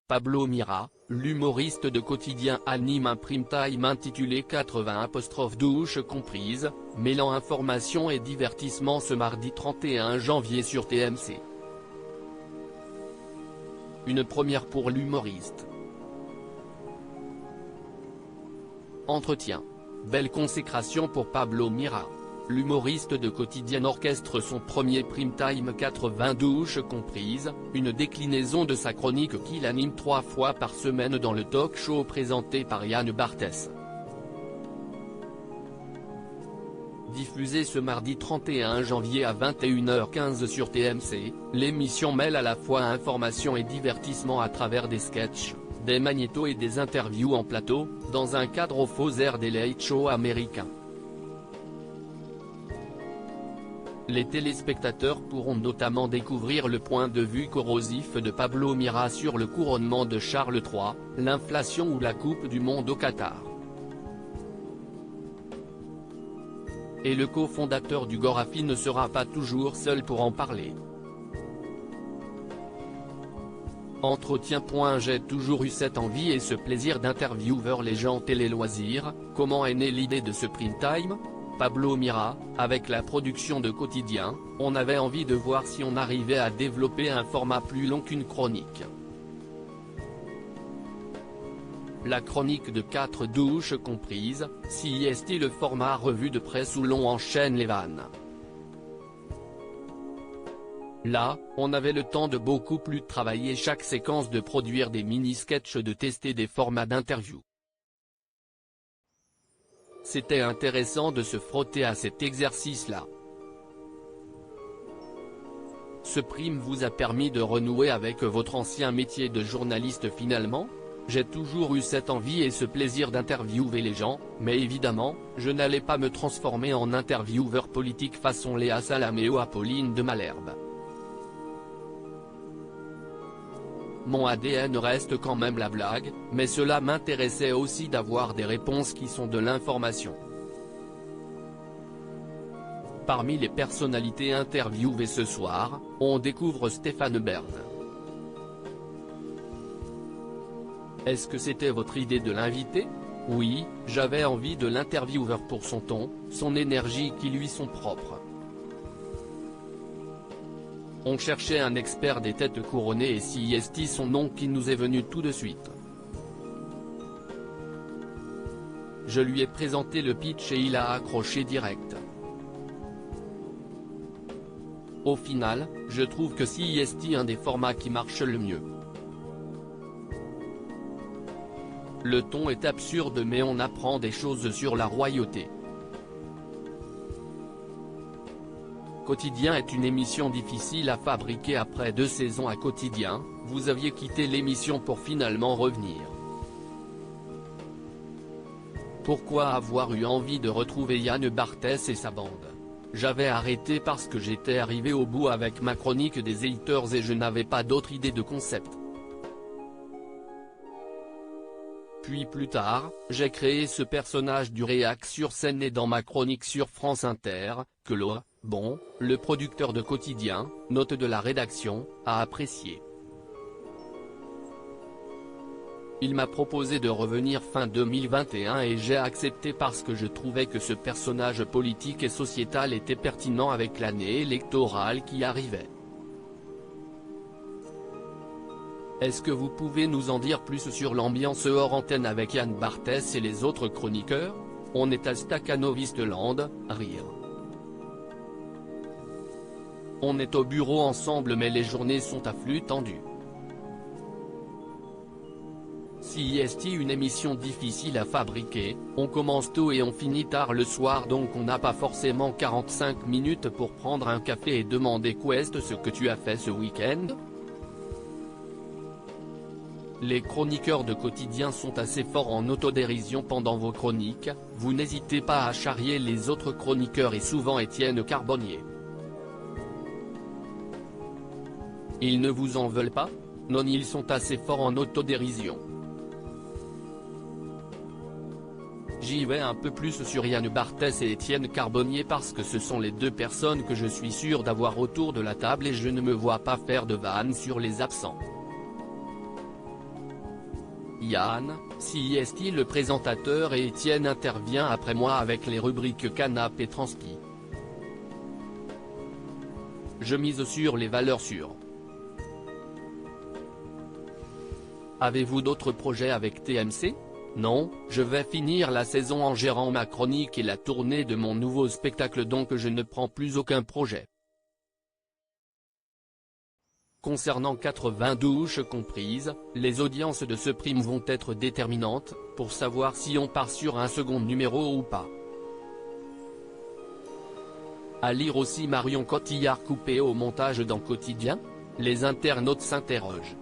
Pablo Mira, l'humoriste de quotidien anime un prime time intitulé 80 comprises, mêlant information et divertissement ce mardi 31 janvier sur TMC. Une première pour l'humoriste. Entretien. Belle consécration pour Pablo Mira. L'humoriste de quotidien orchestre son premier prime time 80 comprises, une déclinaison de sa chronique qu'il anime 3 fois par semaine dans le talk show présenté par Yann Barthès. Diffusée ce mardi 31 janvier à 21h15 sur TMC, l'émission mêle à la fois information et divertissement à travers des sketchs, des magnétos et des interviews en plateau, dans un cadre aux faux airs des late shows américains. Les téléspectateurs pourront notamment découvrir le point de vue corrosif de Pablo Mira sur le couronnement de Charles III, l'inflation ou la Coupe du Monde au Qatar. Et le cofondateur du Gorafi ne sera pas toujours seul pour en parler. Entretien. J'ai toujours eu cette envie et ce plaisir d'interviewer les gens télé-loisirs. Comment est née l'idée de ce prime time ? Pablo Mira, avec la production de Quotidien, on avait envie de voir si on arrivait à développer un format plus long qu'une chronique. La chronique de 4 comprises, si est le format revue de presse où l'on enchaîne les vannes. Là, on avait le temps de beaucoup plus travailler chaque séquence, de produire des mini-sketchs, de tester des formats d'interview. C'était intéressant de se frotter à cet exercice-là. Ce prime vous a permis de renouer avec votre ancien métier de journaliste finalement ? J'ai toujours eu cette envie et ce plaisir d'interviewer les gens, mais évidemment, je n'allais pas me transformer en intervieweur politique façon Léa Salamé ou Apolline de Malherbe. Mon ADN reste quand même la blague, mais cela m'intéressait aussi d'avoir des réponses qui sont de l'information. Parmi les personnalités interviewées ce soir, on découvre Stéphane Bern. Est-ce que c'était votre idée de l'inviter ? Oui, j'avais envie de l'interviewer pour son ton, son énergie qui lui sont propres. On cherchait un expert des têtes couronnées et c'est son nom qui nous est venu tout de suite. Je lui ai présenté le pitch et il a accroché direct. Au final, je trouve que c'est un des formats qui marche le mieux. Le ton est absurde mais on apprend des choses sur la royauté. Quotidien est une émission difficile à fabriquer. Après 2 saisons à Quotidien, vous aviez quitté l'émission pour finalement revenir. Pourquoi avoir eu envie de retrouver Yann Barthès et sa bande ? J'avais arrêté parce que j'étais arrivé au bout avec ma chronique des haters et je n'avais pas d'autre idée de concept. Puis plus tard, j'ai créé ce personnage du réac sur scène et dans ma chronique sur France Inter, que le producteur de Quotidien, note de la rédaction, a apprécié. Il m'a proposé de revenir fin 2021 et j'ai accepté parce que je trouvais que ce personnage politique et sociétal était pertinent avec l'année électorale qui arrivait. Est-ce que vous pouvez nous en dire plus sur l'ambiance hors antenne avec Yann Barthès et les autres chroniqueurs ? On est à Stakhanovisteland, rire. On est au bureau ensemble mais les journées sont à flux tendu. Si une émission difficile à fabriquer, on commence tôt et on finit tard le soir donc on n'a pas forcément 45 minutes pour prendre un café et demander qu'est-ce ce que tu as fait ce week-end ? Les chroniqueurs de Quotidien sont assez forts en autodérision pendant vos chroniques, vous n'hésitez pas à charrier les autres chroniqueurs et souvent Étienne Carbonnier. Ils ne vous en veulent pas ? Non, ils sont assez forts en autodérision. J'y vais un peu plus sur Yann Barthès et Étienne Carbonnier parce que ce sont les 2 personnes que je suis sûr d'avoir autour de la table et je ne me vois pas faire de vannes sur les absents. Yann, CIST le présentateur et Étienne intervient après moi avec les rubriques Canap et Transpi. Je mise sur les valeurs sûres. Avez-vous d'autres projets avec TMC ? Non, je vais finir la saison en gérant ma chronique et la tournée de mon nouveau spectacle, donc je ne prends plus aucun projet. Concernant 80 douches comprises, les audiences de ce prime vont être déterminantes, pour savoir si on part sur un second numéro ou pas. À lire aussi Marion Cotillard coupée au montage dans Quotidien ? Les internautes s'interrogent.